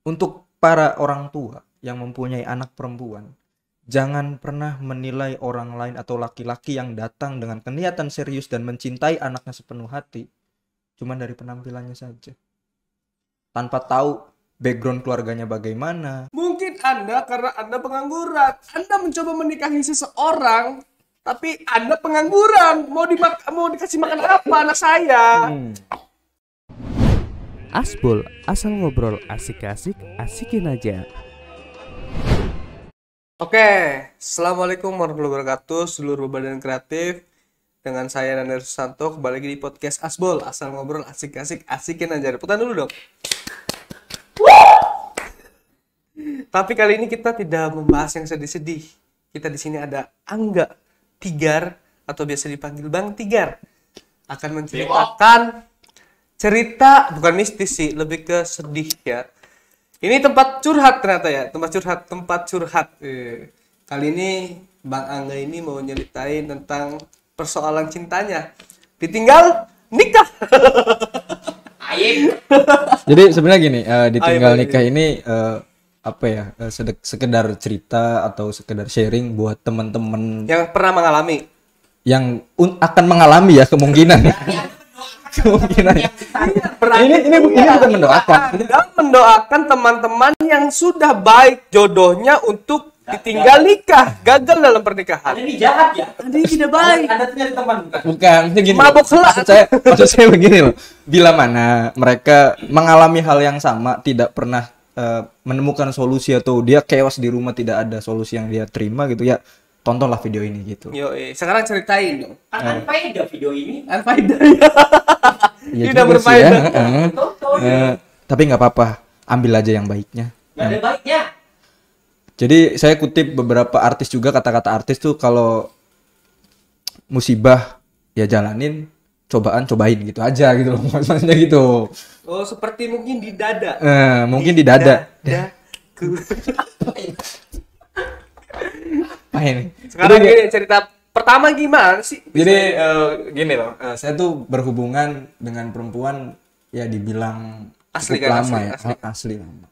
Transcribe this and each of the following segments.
Untuk para orang tua yang mempunyai anak perempuan, jangan pernah menilai orang lain atau laki-laki yang datang dengan niatan serius dan mencintai anaknya sepenuh hati cuma dari penampilannya saja, tanpa tahu background keluarganya bagaimana. Mungkin Anda karena Anda pengangguran, Anda mencoba menikahi seseorang, tapi Anda pengangguran. Mau dikasih makan apa anak saya? Asbol, asal ngobrol asik-asik, asikin aja. Oke, Assalamualaikum warahmatullahi wabarakatuh, seluruh badan kreatif. Dengan saya Nanda Susanto, kembali lagi di podcast Asbol, asal ngobrol asik-asik, asikin aja. Rebutan dulu dong. Tapi kali ini kita tidak membahas yang sedih-sedih. Kita di sini ada Angga Tigar atau biasa dipanggil Bang Tigar, akan menceritakan cerita bukan mistis sih, lebih ke sedih ya. Ini tempat curhat ternyata ya, tempat curhat. Kali ini Bang Angga ini mau nyeritain tentang persoalan cintanya, ditinggal nikah. Jadi sebenarnya gini, ditinggal Ayo, nikah ini apa ya, sekedar cerita atau sekedar sharing buat teman-teman Yang pernah mengalami. yang akan mengalami ya, kemungkinan. Kemungkinan. Ini bukan mendoakan. Anda mendoakan teman-teman yang sudah baik jodohnya untuk ditinggal nikah, gagal dalam pernikahan. Anda ini jahat ya? Anda ini tidak baik. Anda tuh nyari teman bukan? Bukan, maksudnya gini. Mabuk selak. Maksud saya begini loh. Bila mana mereka mengalami hal yang sama, tidak pernah menemukan solusi atau dia chaos di rumah, tidak ada solusi yang dia terima gitu ya, tontonlah video ini gitu. Sekarang ceritain dong. Anfaedah video ini. Anfaedah ya. Ya Tidak juga sih berfaedah. ya. Tonton. Tapi nggak apa-apa, ambil aja yang baiknya. Gak ada baiknya. Jadi saya kutip beberapa artis juga, kata-kata artis tuh kalau musibah ya jalanin, cobaan cobain gitu aja gitu loh, maksudnya gitu. Oh, seperti mungkin di dada. Mungkin di dada. Dadaku. Apa ini? Sekarang Jadi, gini, cerita pertama gimana sih? Jadi gini loh, saya tuh berhubungan dengan perempuan ya dibilang Asli cukup kan, lama asli, ya, asli. asli lama.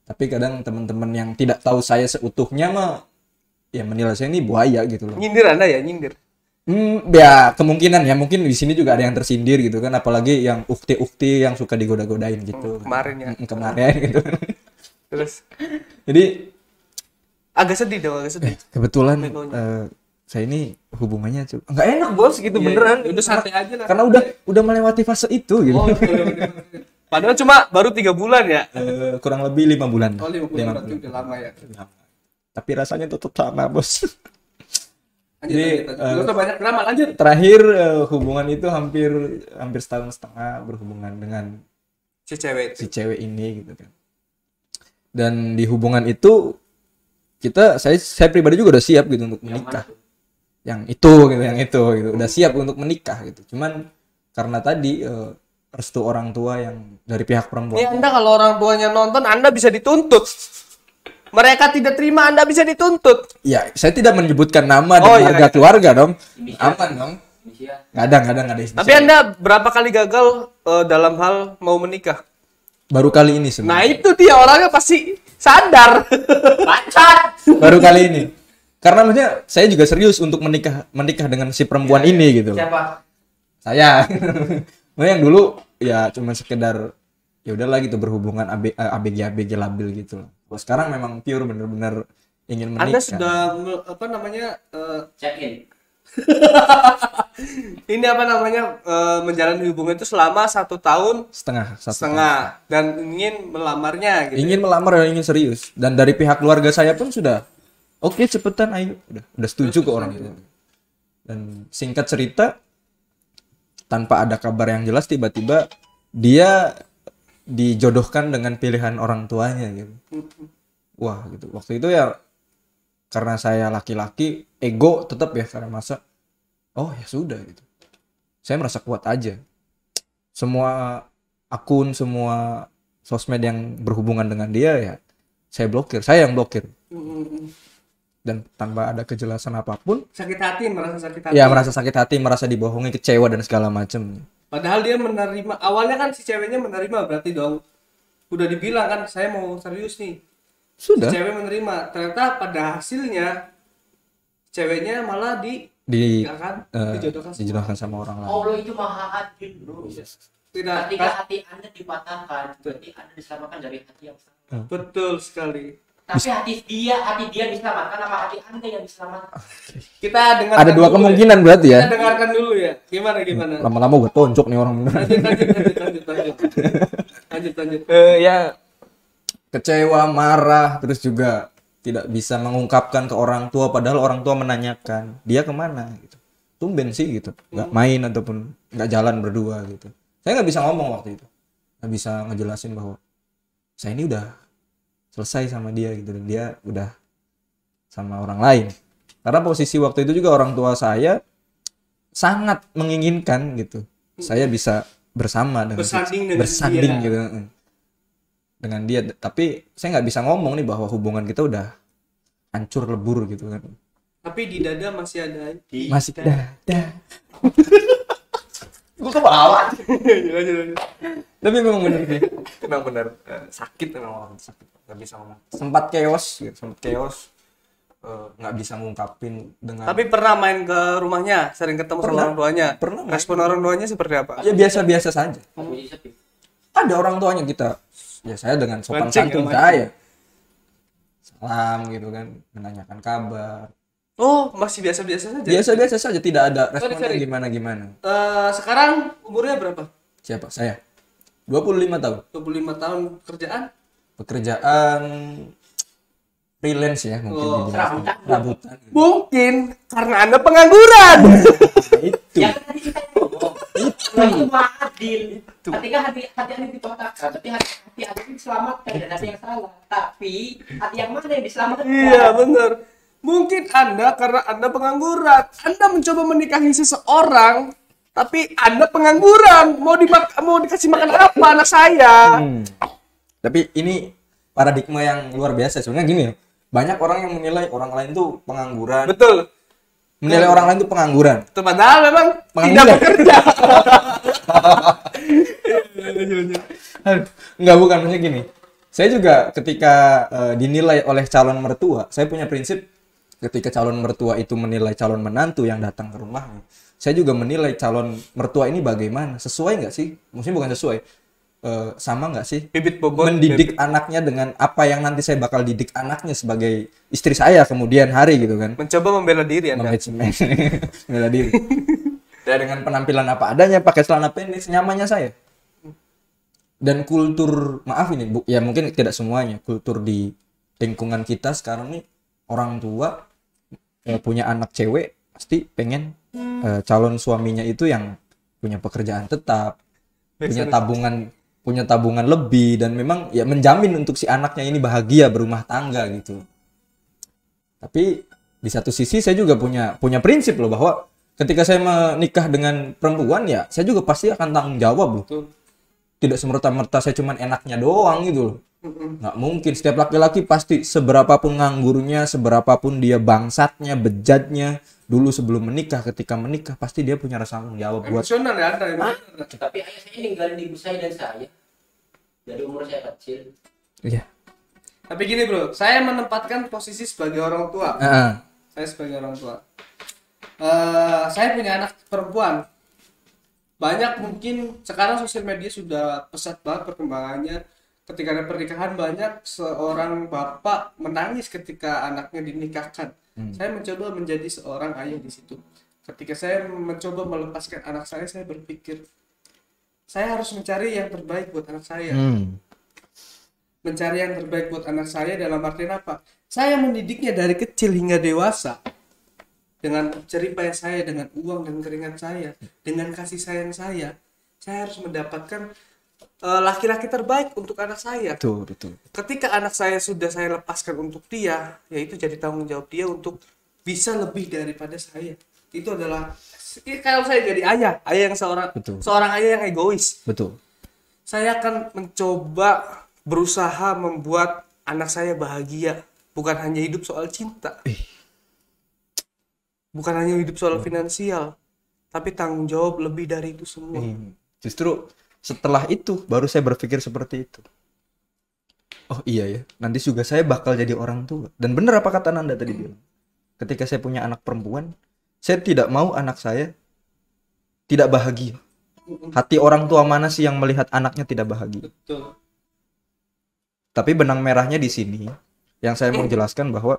Tapi kadang teman-teman yang tidak tahu saya seutuhnya mah ya menilai saya ini buaya gitu loh. Nyindir Anda ya, nyindir. Ya kemungkinan ya, mungkin di sini juga ada yang tersindir gitu kan, apalagi yang ukti-ukti yang suka digoda-godain gitu. Kemarin ya. Kemarin gitu. Terus Jadi agak sedih dong, agak sedih. kebetulan Memonya. saya ini hubungannya nggak enak bos gitu, Iya, beneran. iya. Udah santai aja lah. Karena udah melewati fase itu gitu. Oh, padahal cuma baru 3 bulan ya. Kurang lebih 5 bulan. Oh, 5 bulan berarti udah lama ya. Tapi rasanya tetap sama bos. Lanjut, Jadi, lanjut. Lu tuh banyak drama, lanjut. Terakhir hubungan itu hampir setahun setengah berhubungan dengan Si cewek itu. si cewek ini gitu kan. Dan di hubungan itu saya pribadi juga udah siap gitu untuk menikah. Yang itu udah siap untuk menikah gitu. Cuman karena tadi restu orang tua yang dari pihak perempuan. Ini Anda kalau orang tuanya nonton, Anda bisa dituntut. Mereka tidak terima, Anda bisa dituntut. Ya, saya tidak menyebutkan nama dan Oh, iya, marga iya. keluarga dong. Inisial. Aman dong. Inisial. Nggak ada inisial. Tapi Anda berapa kali gagal dalam hal mau menikah? Baru kali ini Nah, sebenarnya. itu dia orangnya pasti sadar. Pacar. Baru kali ini. Karena maksudnya saya juga serius untuk menikah dengan si perempuan ini gitu. Siapa? Saya. Nah, yang dulu ya cuma sekedar ya udahlah gitu, berhubungan ABG labil gitu loh. Kalau sekarang memang pure bener-bener ingin menikah. Anda sudah Check in. ini menjalani hubungan itu selama 1 tahun setengah dan ingin melamarnya gitu. ingin melamar dan ingin serius, dan dari pihak keluarga saya pun sudah oke, cepetan ayo, udah setuju ke orang itu. Dan singkat cerita, tanpa ada kabar yang jelas tiba-tiba dia dijodohkan dengan pilihan orang tuanya gitu. Wah gitu, waktu itu ya karena saya laki-laki, ego tetap ya, karena masa oh ya sudah gitu, saya merasa kuat aja. Semua akun, semua sosmed yang berhubungan dengan dia ya saya yang blokir. Dan tanpa ada kejelasan apapun, Merasa sakit hati. ya merasa sakit hati, merasa dibohongi, kecewa dan segala macam. Padahal dia menerima, awalnya kan si ceweknya menerima berarti dong. udah dibilang kan saya mau serius nih. Sudah Cewek menerima. Ternyata pada hasilnya ceweknya malah di ya kan, eh, dijodohkan sama dijodohkan sama orang lain. Allah itu maha adil, bro. tidak. Ketika hati Anda dipatahkan, berarti Anda diselamatkan dari hati yang salah. Betul sekali. Tapi hati dia diselamatkan sama hati Anda yang diselamatkan. Kita dengarkan Ada dua dulu kemungkinan berarti ya. ya. Kita dengarkan dulu ya. Gimana? Lama-lama gue tonjok nih orang bener. Lanjut. Ya kecewa, marah, terus juga tidak bisa mengungkapkan ke orang tua padahal orang tua menanyakan dia kemana gitu. Tumben sih gitu, nggak main ataupun nggak jalan berdua gitu. Saya nggak bisa ngomong waktu itu, nggak bisa ngejelasin bahwa saya ini udah selesai sama dia gitu dan dia udah sama orang lain. Karena posisi waktu itu juga orang tua saya sangat menginginkan gitu, saya bisa bersama dengan Bersanding dengan dia. gitu dengan dia, tapi saya nggak bisa ngomong nih bahwa hubungan kita udah hancur lebur gitu kan. Tapi di dada masih ada. Masih dada. Gue kebawa. Lanjut. Tapi memang benar sih. Memang benar sakit memang sakit. Nggak bisa ngomong. Sempat chaos. Nggak bisa ngungkapin dengan. Tapi pernah main ke rumahnya, sering ketemu sama Pernah. orang tuanya. Pernah. Respon orang tuanya seperti apa? Ya biasa-biasa saja. Jadi sedih. Ada orang tuanya kita. Ya saya dengan sopan Mancing, santun mancing. saya. Salam gitu kan, menanyakan kabar. Oh, masih biasa-biasa saja. Biasa-biasa saja, tidak ada responnya Sorry. gimana-gimana. Sekarang umurnya berapa? Siapa? Saya. 25 tahun. 25 tahun kerjaan? Pekerjaan freelance ya mungkin Oh, dibilang. serabutan. Serabutan. Mungkin karena Anda pengangguran. Itu. Ya kan tadi kita ngomong. Allah itu maha adil. Ketika hati Anda dipatahkan, berarti hati Anda diselamatkan dari hati yang salah. Tapi hati yang mana yang diselamatkan? Iya, benar. Mungkin Anda karena Anda pengangguran, Anda mencoba menikahi seseorang, tapi Anda pengangguran. Mau dikasih makan apa anak saya? Tapi ini paradigma yang luar biasa sebenarnya gini ya. Banyak orang yang menilai orang lain tuh pengangguran. Betul. Menilai orang lain tuh pengangguran. Padahal memang tidak Pengangguran. bekerja. Enggak, bukan maksudnya gini. Saya juga ketika dinilai oleh calon mertua, saya punya prinsip ketika calon mertua itu menilai calon menantu yang datang ke rumahnya, saya juga menilai calon mertua ini bagaimana, sesuai nggak sih? Maksudnya bukan sesuai, sama nggak sih? Bibit bobot. Mendidik anaknya dengan apa yang nanti saya bakal didik anaknya sebagai istri saya kemudian hari gitu kan? Mencoba membela diri Anda. Management, bela diri. Dan dengan penampilan apa adanya, pakai celana pendek senyamannya saya. Dan kultur, maaf ini, ya mungkin tidak semuanya, kultur di lingkungan kita sekarang nih orang tua punya anak cewek pasti pengen calon suaminya itu yang punya pekerjaan tetap, punya tabungan lebih dan memang ya menjamin untuk si anaknya ini bahagia berumah tangga gitu. Tapi di satu sisi saya juga punya prinsip loh bahwa ketika saya menikah dengan perempuan ya saya juga pasti akan tanggung jawab loh. Betul. Tidak semerta-merta saya cuman enaknya doang gitu loh. Nggak mungkin, setiap laki-laki pasti seberapapun nganggurnya, seberapapun dia bangsatnya, bejatnya, dulu sebelum menikah, ketika menikah pasti dia punya rasa tanggung jawab buat Emosional ya Anda. Emosional. Tapi ayah saya ninggalin ibu saya dan saya dari umur saya kecil. iya. Tapi gini bro, saya menempatkan posisi sebagai orang tua. Saya sebagai orang tua. Saya punya anak perempuan. Banyak mungkin sekarang sosial media sudah pesat banget perkembangannya. Ketika ada pernikahan banyak seorang bapak menangis ketika anaknya dinikahkan. Saya mencoba menjadi seorang ayah di situ. Ketika saya mencoba melepaskan anak saya berpikir saya harus mencari yang terbaik buat anak saya. Mencari yang terbaik buat anak saya dalam artian apa? Saya mendidiknya dari kecil hingga dewasa. Dengan jerih payah saya, dengan uang dan keringat saya, dengan kasih sayang saya harus mendapatkan laki-laki terbaik untuk anak saya. Betul. Ketika anak saya sudah saya lepaskan untuk dia, yaitu jadi tanggung jawab dia untuk bisa lebih daripada saya. Itu adalah kalau saya jadi ayah yang seorang ayah yang egois. Betul. Saya akan mencoba berusaha membuat anak saya bahagia, bukan hanya hidup soal cinta. Bukan hanya hidup soal finansial, tapi tanggung jawab lebih dari itu semua. Justru setelah itu baru saya berpikir seperti itu. oh iya ya, nanti juga saya bakal jadi orang tua. Dan bener apa kata Nanda tadi bilang, ketika saya punya anak perempuan, saya tidak mau anak saya tidak bahagia. Hati orang tua mana sih yang melihat anaknya tidak bahagia? Betul. Tapi benang merahnya di sini yang saya mau jelaskan bahwa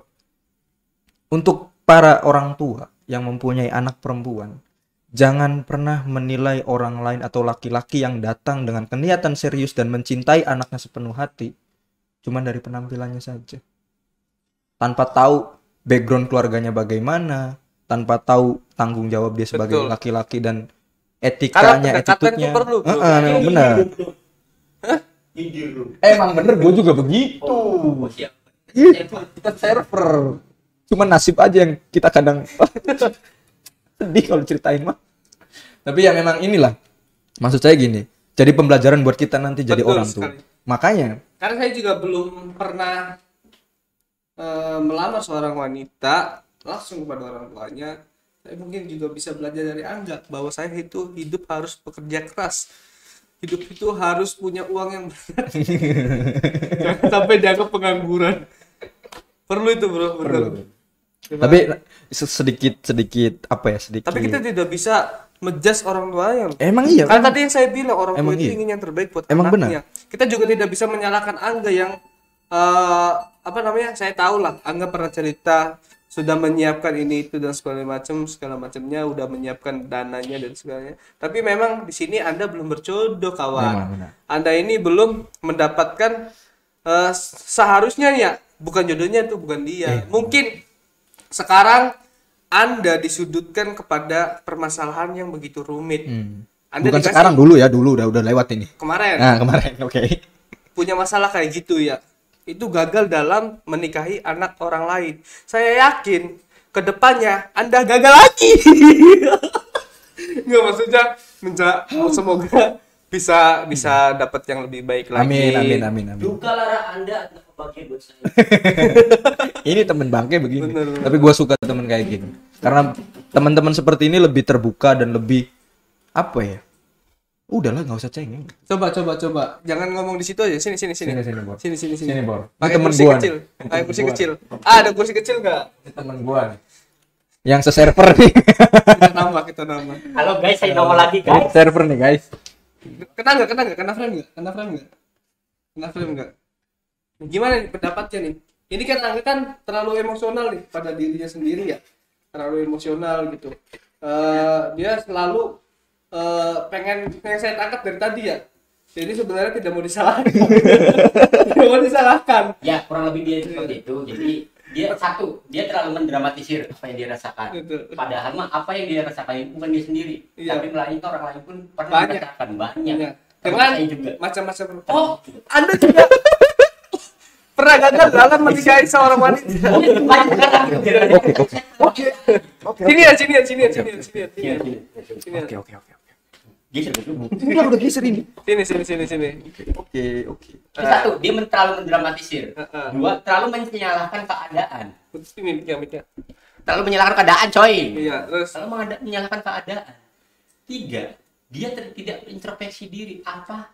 untuk para orang tua yang mempunyai anak perempuan, jangan pernah menilai orang lain atau laki-laki yang datang dengan niatan serius dan mencintai anaknya sepenuh hati cuma dari penampilannya saja. Tanpa tahu background keluarganya bagaimana, tanpa tahu tanggung jawab dia sebagai Betul. laki-laki dan Karena etikanya, pendekatan attitude-nya. itu perlu, bro. Memang benar. Emang bener, gue juga begitu. Oh, siap. Kita server. Cuman nasib aja yang kita kadang sedih kalau ceritain mah. Tapi ya memang inilah. Maksud saya gini. Jadi pembelajaran buat kita nanti jadi Betul orang tua. sekali. Makanya Karena saya juga belum pernah melamar seorang wanita langsung kepada orang tuanya. Saya mungkin juga bisa belajar dari Angga bahwa saya itu hidup harus bekerja keras. Hidup itu harus punya uang yang banyak. Jangan sampai dianggap pengangguran. Perlu itu, bro. Bener. perlu. Tapi sedikit apa ya, sedikit. Tapi kita tidak bisa menjudge orang tuanya. Loh. Emang iya. Karena tadi yang saya bilang orang tua Emang itu iya. ingin yang terbaik buat Emang anaknya. Kita juga tidak bisa menyalahkan Angga yang apa namanya? Saya tahu lah, Angga pernah cerita sudah menyiapkan ini itu dan segala macamnya, udah menyiapkan dananya dan segalanya. Tapi memang di sini Anda belum berjodoh, kawan. Memang benar. Anda ini belum mendapatkan seharusnya ya, bukan jodohnya itu bukan dia. Mungkin sekarang Anda disudutkan kepada permasalahan yang begitu rumit. Anda Bukan dikasih sekarang, dulu ya, dulu udah lewat ini. kemarin Nah, kemarin. Oke. punya masalah kayak gitu ya. Itu gagal dalam menikahi anak orang lain. Saya yakin ke depannya Anda gagal lagi. Nggak, maksudnya semoga bisa dapat yang lebih baik lagi. Amin. Duka lara Anda adalah kebahagiaan buat saya. Ini temen bangke begini. Bener. Tapi gue suka temen kayak gini. Karena teman-teman seperti ini lebih terbuka dan lebih apa ya? Udahlah, nggak usah cengeng. Coba. Jangan ngomong di situ aja. Sini. Sini, Bor. Sini. Sini, Bor. Ini Pakai temen kursi gua kecil. nih. Pakai kursi Gua. kecil. Ada kursi kecil nggak? Ini temen gue nih. Yang se-server nih. Kita nambah. Halo guys, saya nongol lagi guys. Server nih, guys. Kena nggak? Kena frame nggak? Gimana nih pendapatnya nih? Ini kan Angga kan terlalu emosional nih pada dirinya sendiri ya, terlalu emosional gitu. Dia selalu pengen yang saya tangkap dari tadi ya. Jadi sebenarnya tidak mau disalahkan. Tidak mau disalahkan. Ya, kurang lebih dia seperti itu. Jadi dia terlalu mendramatisir apa yang dia rasakan. Betul. Padahal mah apa yang dia rasakan itu bukan dia sendiri, Iya. tapi melainkan orang lain pun pernah Banyak. merasakan banyak. Iya. Termasuk Dengan saya juga. macam-macam. Oh, Anda juga pernah gagal dalam menikahi seorang wanita. banyak sekarang. Sini ya. Oke. Dia terlalu Ini udah geser ini. Sini. Oke. satu, dia terlalu mendramatisir. Heeh. Dua, terlalu menyalahkan keadaan. Ini miknya. Terlalu menyalahkan keadaan, coy. Iya, terus Terlalu menyalahkan keadaan. Tiga, dia tidak introspeksi diri. Apa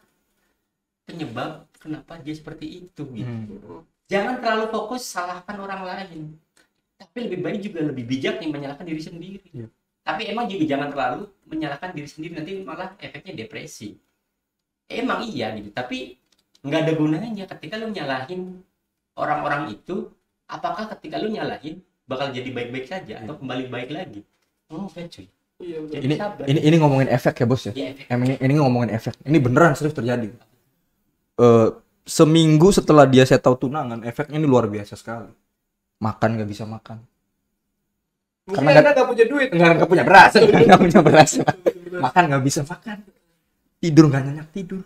penyebab kenapa dia seperti itu? Gitu. Jangan terlalu fokus salahkan orang lain. Tapi lebih baik juga lebih bijak nih menyalahkan diri sendiri. Iya. Tapi emang juga jangan terlalu menyalahkan diri sendiri, nanti malah efeknya depresi. Emang iya gitu, tapi nggak ada gunanya ketika lu nyalahin orang-orang itu. Apakah ketika lu nyalahin bakal jadi baik-baik saja atau kembali baik lagi? Enggak cuy. iya betul. Jadi sabar. Ini ngomongin efek ya, Bos ya. Ya, efek. Ini ngomongin efek. Ini beneran serius terjadi. Seminggu setelah dia settle tunangan, efeknya ini luar biasa sekali. Makan nggak bisa makan. Mungkin Karena Anda nggak punya duit. Nggak punya beras. Nggak punya beras. Makan nggak bisa makan. Tidur nggak nyenyak tidur.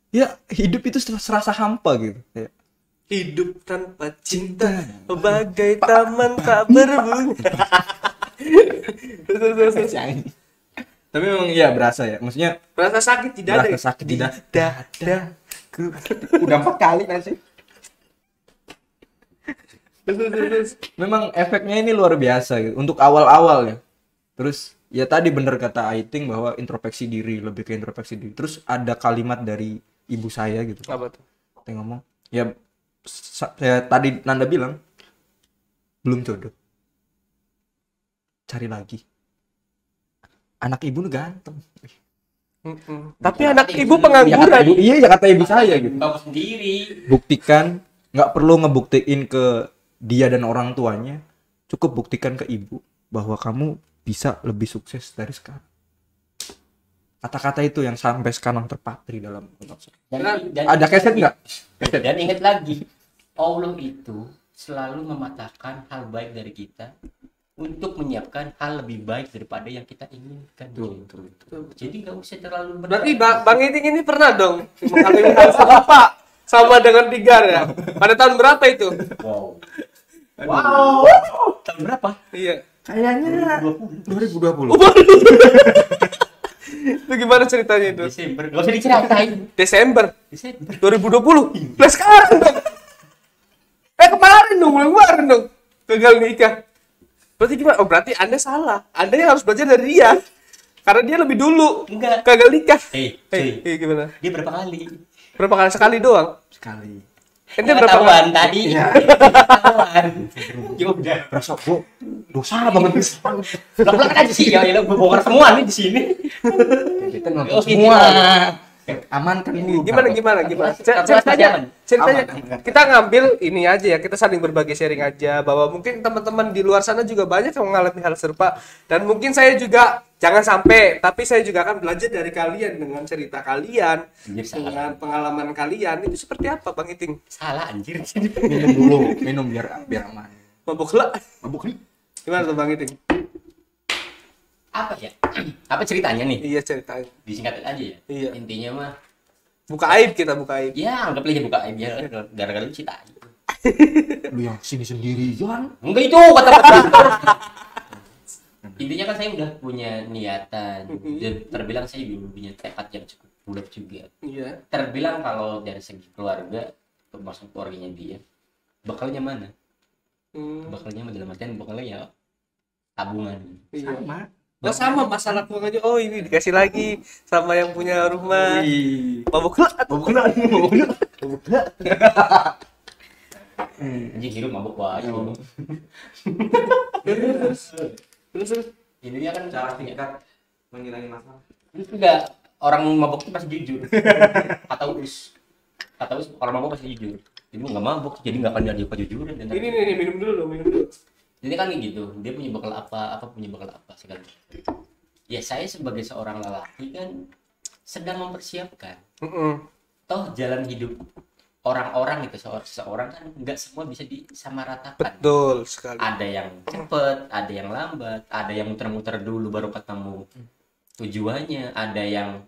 Ya hidup itu serasa hampa gitu. Kayak, Hidup tanpa cinta bagai taman tak berbunga. Terus. tapi memang iya berasa ya. Maksudnya Rasa sakit tidak ada. berasa sakit tidak. Dadaku. Udah 4 kali nanti. Terus. Memang efeknya ini luar biasa gitu. Untuk awal-awal ya. Terus ya tadi bener kata Aiting bahwa introspeksi diri, lebih ke introspeksi diri. Terus ada kalimat dari ibu saya gitu. Apa tuh? Dia ngomong, ya tadi Nanda bilang belum jodoh, cari lagi. Anak ibu nih ganteng. Tapi anak ibu pengangguran. Iya ya kata ibu saya gitu. Kamu sendiri. Buktikan, nggak perlu ngebuktiin ke dia dan orang tuanya, cukup buktikan ke ibu bahwa kamu bisa lebih sukses dari sekarang. Kata-kata itu yang sampai sekarang terpatri dalam otak saya. Ada keset nggak? Dan ingat lagi, Allah itu selalu mematahkan hal baik dari kita untuk menyiapkan hal lebih baik daripada yang kita inginkan. Betul. Jadi nggak usah terlalu Berarti Bang Iting ini pernah dong mengalami hal serupa sama dengan Tigar ya? Pada tahun berapa itu? Wow. Tahun berapa? Iya. Kayaknya 2020. Itu gimana ceritanya itu? Desember. Gak usah diceritain. Desember Desember. 2020. Nah sekarang dong. Kemarin dong. Gagal nikah. Berarti gimana? Oh berarti Anda salah. Anda yang harus belajar dari dia. Karena dia lebih dulu. Enggak. Gagal nikah. Cuy. Gimana? Dia berapa kali? Berapa kali? Sekali doang? Sekali. Ente berapa kali? Ketahuan tadi. Ketahuan. Ya udah. Rasa gua dosa banget. Belak-belakan aja sih. Ya gue bongkar semua nih di sini. Kita nonton Oke, semua. Aman kan dulu. Gimana? Ceritanya. Kita ngambil ini aja ya, kita saling berbagi sharing aja bahwa mungkin teman-teman di luar sana juga banyak yang mengalami hal serupa dan mungkin saya juga jangan sampai, tapi saya juga akan belajar dari kalian dengan cerita kalian, dengan pengalaman kalian itu seperti apa Bang Iting? Salah anjir. Minum dulu, biar aman. Mabuk lah. Mabuk nih. Gimana tuh Bang Iting? Apa ya? Apa ceritanya nih? Iya ceritanya. Disingkat aja ya. Iya. Intinya mah Buka aib. ya anggap aja buka aib ya gara-gara lu cita. Lu yang sini sendirian. Enggak itu kata intinya kan saya udah punya niatan dan terbilang saya juga punya tekad yang cukup bulat juga. Iya. Terbilang kalau dari segi keluarga, termasuk keluarganya dia, bekalnya mana? Bekalnya mah dalam artian bekalnya ya tabungan. Iya. Sama masalah keuangan aja. Oh ini dikasih lagi sama yang punya rumah. Mabuk lah. Anjing hidup mabuk wae. Terus Intinya kan Cara singkat menghilangin masalah. Terus juga orang mabuk itu pasti jujur. Kata Us orang mabuk pasti jujur. Jadi nggak mabuk, jadi nggak akan ada kejujuran. ini minum dulu. Jadi kan kayak gitu, dia punya bekal apa punya bekal apa segala macam. Ya saya sebagai seorang lelaki kan sedang mempersiapkan. Toh jalan hidup orang-orang itu seseorang kan nggak semua bisa disamaratakan. Betul sekali. Ada yang cepet, ada yang lambat, ada yang muter-muter dulu baru ketemu tujuannya, ada yang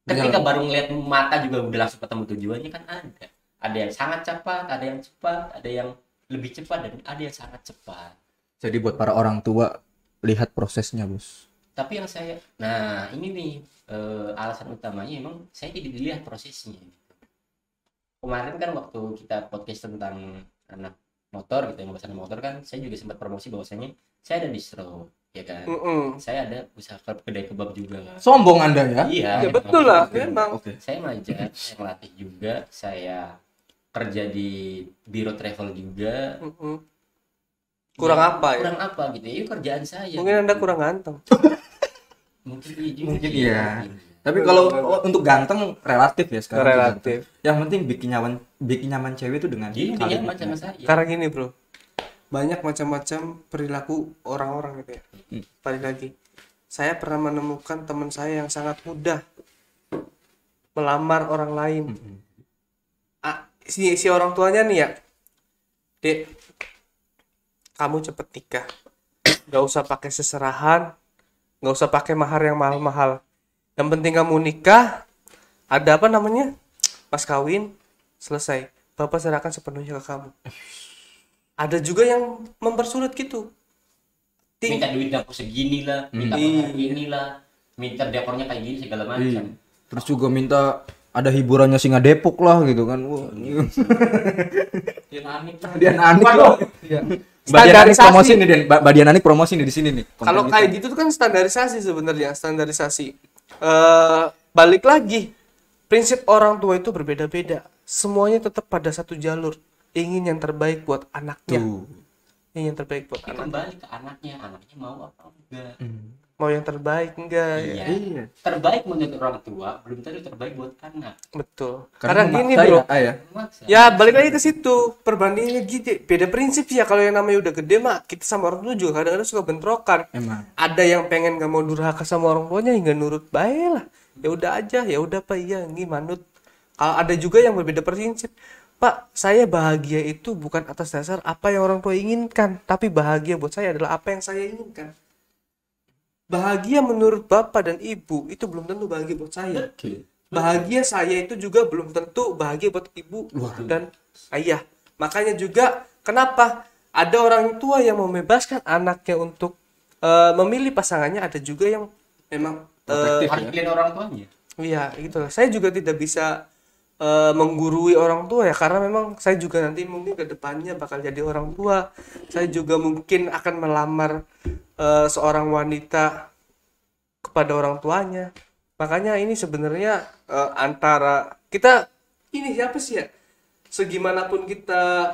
ketika baru ngeliat mata juga udah langsung ketemu tujuannya kan ada. Ada yang sangat cepat, ada yang cepat, ada yang lebih cepat dan ada yang sangat cepat. Jadi buat para orang tua lihat prosesnya, Bos. Tapi yang saya, ini nih alasan utamanya emang saya tidak dilihat prosesnya. Kemarin kan waktu kita podcast tentang anak motor gitu, yang ngebahas motor kan, saya juga sempat promosi bahwasanya saya ada distro, ya kan. Saya ada usaha kedai kebab juga. Sombong Anda ya? Iya. Ya betul lah, memang. Oke. Saya ngajar, saya ngelatih juga, saya kerja di biro travel juga. Kurang apa ya? Kurang apa gitu ya, itu kerjaan saya. Mungkin Anda kurang ganteng. Mungkin iya juga. Mungkin iya. Tapi kalau untuk ganteng relatif ya sekarang. Relatif. Yang penting bikin nyaman cewek itu dengan Jadi intinya macam saya. Karena gini bro, banyak macam-macam perilaku orang-orang gitu ya. Balik lagi, saya pernah menemukan teman saya yang sangat mudah melamar orang lain. Si orang tuanya nih ya, Dek, kamu cepet nikah, gak usah pakai seserahan, gak usah pakai mahar yang mahal-mahal. Yang penting kamu nikah, ada apa namanya, pas kawin, selesai, Bapak serahkan sepenuhnya ke kamu. Ada juga yang mempersulit gitu. Minta duit dapur segini lah, minta mahar inilah, minta dekornya kayak gini segala macam. Terus juga minta ada hiburannya Singa Depok lah gitu kan. Wah, Dian Anik loh. Standarisasi. Promosi nih Dian Anik promosi nih di sini nih. Kalau kayak gitu tuh kan standarisasi sebenarnya, standarisasi. Balik lagi, prinsip orang tua itu berbeda-beda. semuanya tetap pada satu jalur, ingin yang terbaik buat anaknya, ingin yang terbaik buat Tapi anak. kembali ke anaknya mau apa enggak. Mau yang terbaik enggak ya? Iya. Terbaik menurut orang tua belum tentu terbaik buat anak. Betul. Karena gini memaksa bro, ya. Memaksa. ya balik lagi ke situ, perbandingannya gitu. Beda prinsip sih ya, kalau yang namanya udah gede mah kita sama orang tua juga kadang-kadang suka bentrokan. Emang. Ada yang pengen gak mau durhaka sama orang tuanya hingga nurut baik lah. Ya udah aja, ya udah Pak, iya ini manut. Kalau ada juga yang berbeda prinsip. Pak, saya bahagia itu bukan atas dasar apa yang orang tua inginkan, tapi bahagia buat saya adalah apa yang saya inginkan. Bahagia menurut bapak dan ibu itu belum tentu bahagia buat saya. Bahagia saya itu juga belum tentu bahagia buat ibu dan ayah. Makanya juga kenapa ada orang tua yang membebaskan anaknya untuk memilih pasangannya, ada juga yang memang Protektif. Harus pilih orang tuanya. iya gitu lah. Saya juga tidak bisa menggurui orang tua ya, karena memang saya juga nanti mungkin ke depannya bakal jadi orang tua. Saya juga mungkin akan melamar seorang wanita kepada orang tuanya. Makanya ini sebenarnya antara kita ini siapa sih ya? Segimanapun kita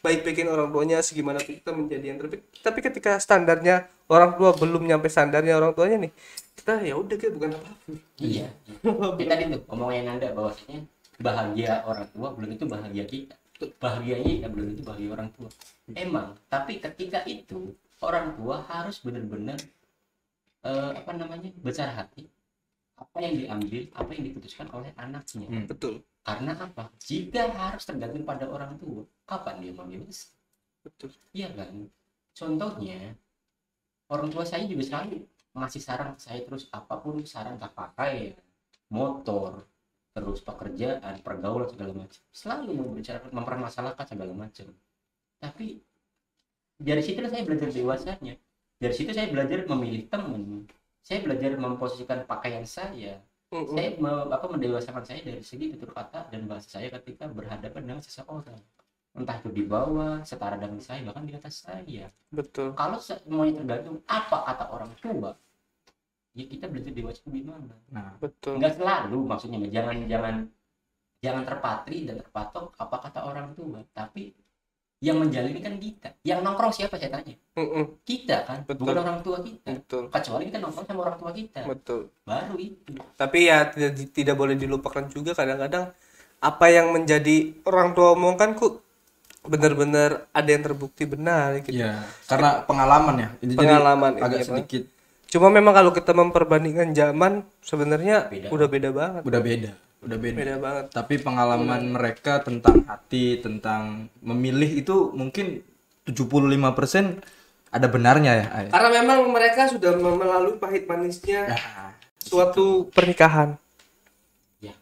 baik-baikin orang tuanya, segimanapun kita menjadi yang terbaik. Tapi ketika standarnya orang tua belum nyampe standarnya orang tuanya nih, kita ya udah kayak bukan apa-apa. Iya. Kita tadi tuh ngomongin Anda bahwasanya bahagia orang tua belum tentu bahagia kita. Bahagianya kita belum tentu bahagia orang tua. Emang, tapi ketika itu orang tua harus benar-benar besar hati. Apa yang diambil, apa yang diputuskan oleh anaknya. Betul. Karena apa? Jika harus tergantung pada orang tua, kapan dia mau bebas? Betul. Iya kan? Contohnya, orang tua saya juga selalu ngasih saran ke saya terus, apapun saran tak pakai, motor, terus pekerjaan, pergaulan segala macam, selalu mempermasalahkan segala macam. Tapi dari situ saya belajar dewasanya, dari situ saya belajar memilih teman, saya belajar memposisikan pakaian saya, saya mendewasakan saya dari segi tutur kata dan bahasa saya ketika berhadapan dengan seseorang, entah itu di bawah, setara dengan saya, bahkan di atas saya. Betul. Kalau semuanya tergantung apa kata orang tua, ya kita belajar dewasa gimana. Nah, Betul. Enggak selalu, maksudnya jangan terpatri dan terpatok apa kata orang tua, tapi yang menjalani kan kita. Yang nongkrong siapa saya tanya? Kita kan, Betul. bukan orang tua kita. Betul. Kecuali kita nongkrong sama orang tua kita, Betul. baru itu. Tapi ya tidak boleh dilupakan juga kadang-kadang apa yang menjadi orang tua omongkan benar-benar ada yang terbukti benar gitu. iya, karena pengalaman ya. Jadi Pengalaman, agak iya, sedikit Cuma memang kalau kita memperbandingkan zaman sebenarnya udah beda banget. udah beda. Beda banget. Tapi pengalaman mereka tentang hati, tentang memilih itu mungkin 75% ada benarnya ya, Ay. Karena memang mereka sudah melalui pahit manisnya suatu pernikahan. Ya.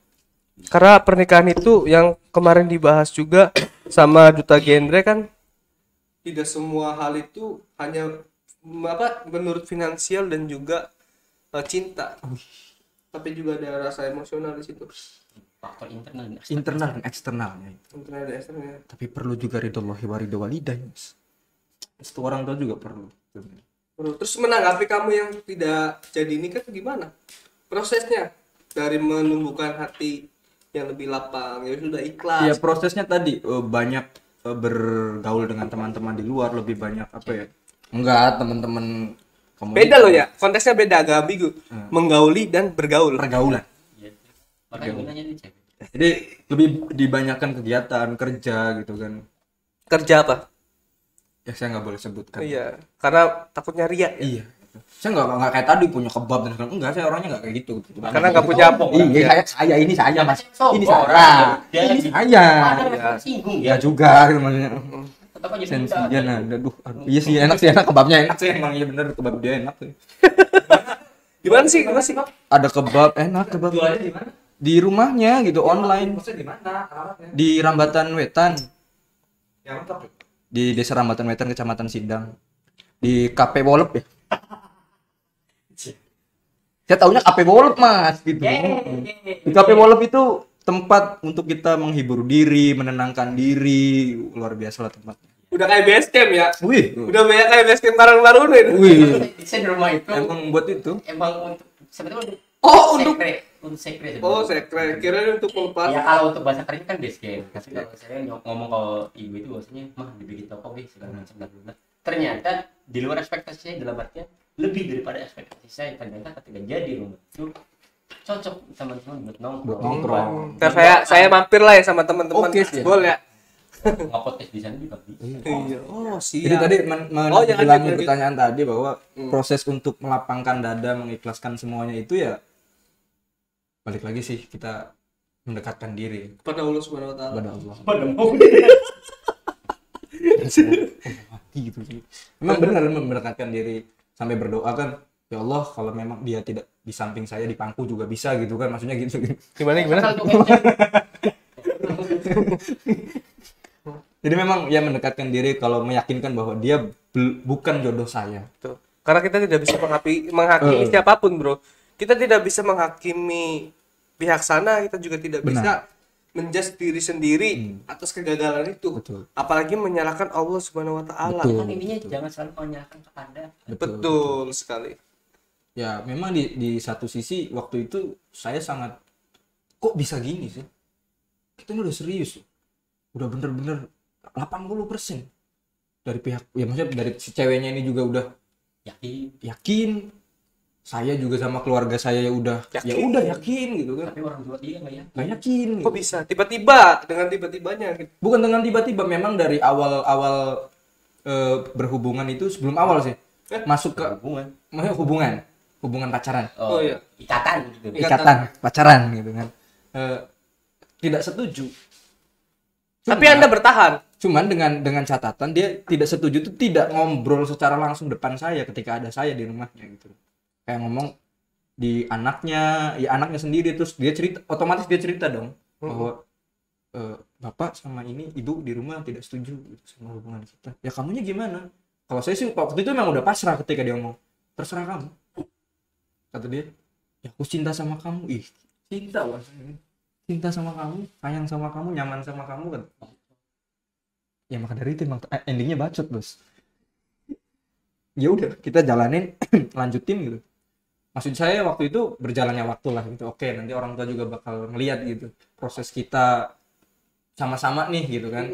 Karena pernikahan itu yang kemarin dibahas juga sama Duta Genre kan, tidak semua hal itu hanya menurut finansial dan juga cinta. Tapi juga ada rasa emosional di situ. Faktor internal dan Internal dan eksternalnya. Internal dan eksternal. Tapi perlu juga ridhollahi wa ridho walidain. Itu orang tua juga perlu. Terus menanggapi kamu yang tidak jadi nikah itu gimana? Prosesnya dari menumbuhkan hati yang lebih lapang, ya sudah ikhlas. Ya prosesnya tadi banyak bergaul dengan teman-teman di luar, lebih banyak apa ya? Enggak, teman-teman Beda loh ya, konteksnya beda, agak ambigu. Menggauli dan bergaul. pergaulan. ya. Makanya gunanya dicek. Jadi lebih dibanyakan kegiatan kerja gitu kan. Kerja apa? Ya saya nggak boleh sebutkan. Iya, karena takutnya ria ya. Iya. Saya nggak kayak tadi punya kebab dan segala. Enggak, saya orangnya nggak kayak gitu. Karena nggak punya apa. Iya, ini saya mas. Ini Sombong saya. Dia Ini lagi- saya. Ada yang singgung Ya ya. juga gitu maksudnya. Tetap aja Sensinya nah, aduh. Iya sih enak kebabnya enak sih emang iya bener kebab dia enak sih. Gimana sih? Ada kebab enak kebab. Jualnya di mana? Di rumahnya gitu online. Maksudnya di mana? Alamatnya? Di Rambatan Wetan. Yang lengkap. Di Desa Rambatan Wetan, Kecamatan Sidang. Di KP Wolep ya. Saya taunya KP Wolep mas gitu. Di KP Wolep itu tempat untuk kita menghibur diri, menenangkan diri, luar biasa lah tempatnya. Udah kayak base camp ya. Wih, Udah banyak kayak base camp Karangtaruna itu. wih, Saya di rumah itu emang buat itu. emang untuk sebetulnya Oh, untuk sekre. untuk sekre Oh, sebenarnya. saya kira untuk melepas. Ya kalau untuk bahasa kerennya kan base camp. Tapi kalau saya ngomong kalau ibu itu bahasanya mah dibikin toko deh segala macam dan lain-lain. Ternyata di luar ekspektasi saya, dalam artian lebih daripada ekspektasi saya. Ternyata ketika jadi rumah itu cocok teman-teman buat nongkrong. Buat nongkrong. Ntar saya mampir lah ya sama teman-teman. Oke, siap. Boleh ya? Nge-podcast di sana juga bisa. Iya. Oh, Jadi siap. tadi Oh, jangan mengulangi lanjut. pertanyaan tadi bahwa proses untuk melapangkan dada, mengikhlaskan semuanya itu ya balik lagi sih kita mendekatkan diri Pada Allah Subhanahu wa taala. kepada Allah. Pada mau Mati gitu sih. Memang benar mendekatkan diri sampai berdoa kan, ya Allah kalau memang dia tidak di samping saya di pangku juga bisa gitu kan, maksudnya gitu. Gimana Asal tuh kayaknya. Jadi memang ya mendekatkan diri kalau meyakinkan bahwa dia bukan jodoh saya. Tuh. Karena kita tidak bisa menghakimi siapapun, bro. Kita tidak bisa menghakimi pihak sana, kita juga tidak bisa menjudge diri sendiri atas kegagalan itu. Betul. Apalagi menyalahkan Allah Subhanahu wa taala. Betul. Kan intinya jangan selalu menyalahkan kepada. Betul sekali. Ya memang di satu sisi waktu itu saya sangat kok bisa gini sih, kita ini udah serius loh. Udah bener-bener 80% dari pihak, ya maksudnya dari si ceweknya ini juga udah yakin, saya juga sama keluarga saya ya udah yakin gitu kan, Tapi orang tua dia nggak ya. nggak yakin Kok gitu. bisa tiba-tiba dengan tiba-tibanya gitu. Bukan dengan tiba-tiba, memang dari awal berhubungan itu sebelum awal sih masuk ke Hubungan. maksudnya hubungan pacaran, Oh, iya. Ikatan gitu. ikatan pacaran gitu kan. Tidak setuju. Tapi Anda bertahan. Cuman dengan catatan dia tidak setuju itu tidak ngobrol secara langsung depan saya ketika ada saya di rumahnya gitu. Kayak ngomong di anaknya sendiri, terus dia cerita, otomatis dia cerita dong bahwa bapak sama ini ibu di rumah tidak setuju gitu sama hubungan kita. Ya kamunya gimana? Kalau saya sih waktu itu memang udah pasrah ketika dia ngomong, terserah kamu. Kata dia, ya aku cinta sama kamu. Ih, cinta bahasanya. Cinta sama kamu, sayang sama kamu, nyaman sama kamu kan. Ya maka dari itu emang endingnya bacot, bos. Ya udah, kita jalanin, lanjutin gitu. Maksud saya waktu itu berjalannya waktu lah gitu. Oke, nanti orang tua juga bakal ngeliat gitu proses kita sama-sama nih gitu kan.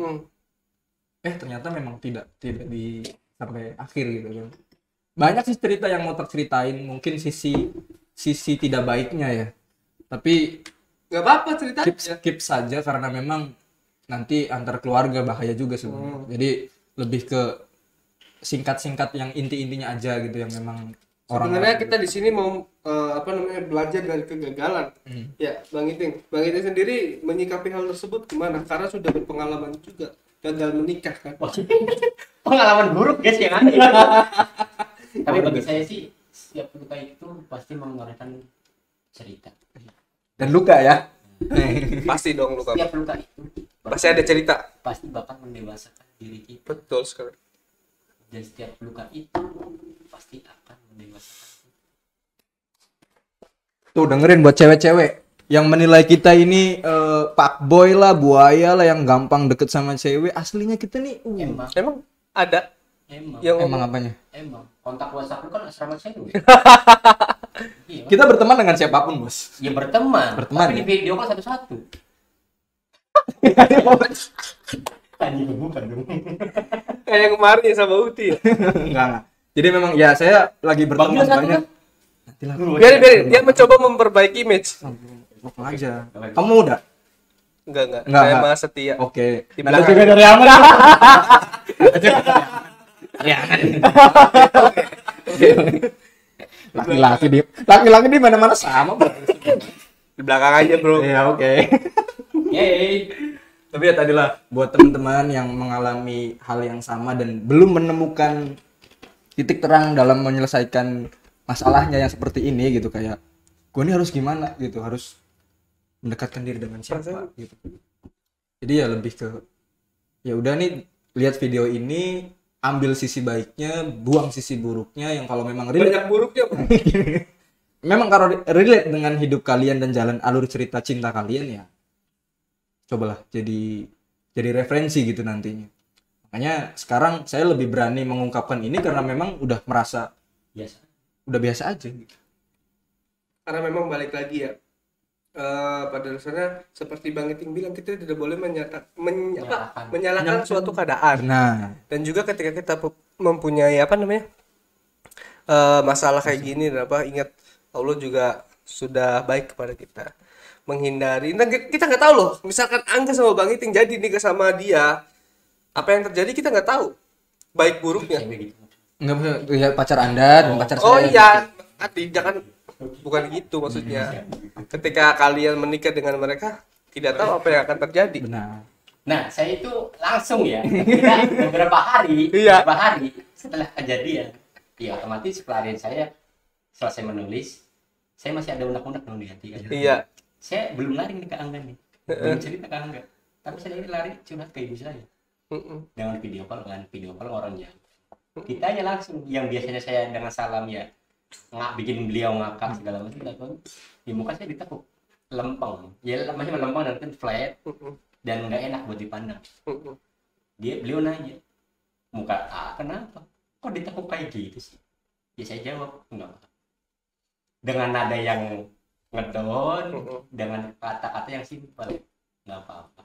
Ternyata memang tidak di sampai akhir gitu kan. Banyak sih cerita yang mau terceritain, mungkin sisi tidak baiknya ya. Tapi Gak apa-apa ceritanya. skip saja karena memang nanti antar keluarga bahaya juga sebenarnya. Jadi lebih ke singkat-singkat yang inti-intinya aja gitu yang memang Sebenarnya kita di sini mau belajar dari kegagalan. Ya, Bang Iting sendiri menyikapi hal tersebut gimana? Karena sudah berpengalaman juga gagal menikah kan. Pengalaman buruk guys yang ada. Tapi bagi saya sih setiap luka itu pasti mengeluarkan cerita. dan luka ya. Pasti dong luka. Setiap luka itu Pasti ada cerita. pasti bakal mendewasakan diri kita. Betul sekali. Dan setiap luka itu pasti akan mendewasakan. Tuh dengerin buat cewek-cewek yang menilai kita ini fuckboy lah, buaya lah yang gampang deket sama cewek, aslinya kita nih Emang Ada emang yang emang apanya? emang kontak WhatsApp lu kan asrama saya dulu. Iya. Kita berteman dengan siapapun, bos. Ya berteman. Berteman, Tapi ya? di video call satu-satu. Anjing bukan dong. kayak kemarin ya sama Uti ya. Enggak. Jadi memang ya saya lagi berteman Bang, satu banyak. kan? Nantilah. Biarin dia mencoba memperbaiki image. Ngomong aja. Kamu udah? Enggak. Enggak, Saya enggak. mah setia. Oke. Di Nah, belakang. juga dari Amra. Laki-laki di mana-mana sama, Bro. Di belakang aja, Bro. Iya, oke. Yeay. Tapi ya tadilah buat teman-teman yang mengalami hal yang sama dan belum menemukan titik terang dalam menyelesaikan masalahnya yang seperti ini gitu, kayak gue ini harus gimana gitu, harus mendekatkan diri dengan siapa gitu. Jadi ya lebih ke ya udah nih, lihat video ini, ambil sisi baiknya, buang sisi buruknya yang kalau memang Banyak buruknya, Bro. memang kalau relate dengan hidup kalian dan jalan alur cerita cinta kalian, ya cobalah jadi referensi gitu nantinya. Makanya sekarang saya lebih berani mengungkapkan ini karena memang udah merasa Biasa. udah biasa aja gitu. Karena memang balik lagi ya. pada dasarnya seperti Bang Iting bilang, kita tidak boleh Menyalahkan. menyalahkan suatu keadaan. Nah, Dan juga ketika kita mempunyai masalah kayak gini, dan ingat Allah juga sudah baik kepada kita, menghindari. Nah, kita nggak tahu loh, misalkan Angga sama Bang Iting jadi nikah sama dia, apa yang terjadi kita nggak tahu, baik buruknya. Cewek gitu. nggak bisa ya, pacar Anda dan pacar Oh saya. iya, jangan, bukan gitu maksudnya. Ketika kalian menikah dengan mereka, tidak tahu apa yang akan terjadi. Benar. Nah, saya itu langsung ya, ketika beberapa hari Iya. setelah kejadian, ya otomatis pelarian saya selesai menulis, saya masih ada unek-unek dong di hati kan. Iya. Saya belum lari nih ke Angga nih, belum cerita ke Angga, tapi saya lari curhat ke ibu saya dengan video call orang jauh. Kita aja langsung, yang biasanya saya dengan salam ya bikin beliau ngakak segala macam, di muka saya ditekuk lempeng, ya masih lempeng dan kan flat dan nggak enak buat dipandang. Beliau nanya, muka kenapa kok ditekuk kayak gitu sih? Ya saya jawab enggak apa, dengan nada yang ngedon, dengan kata-kata yang simpel, nggak apa-apa.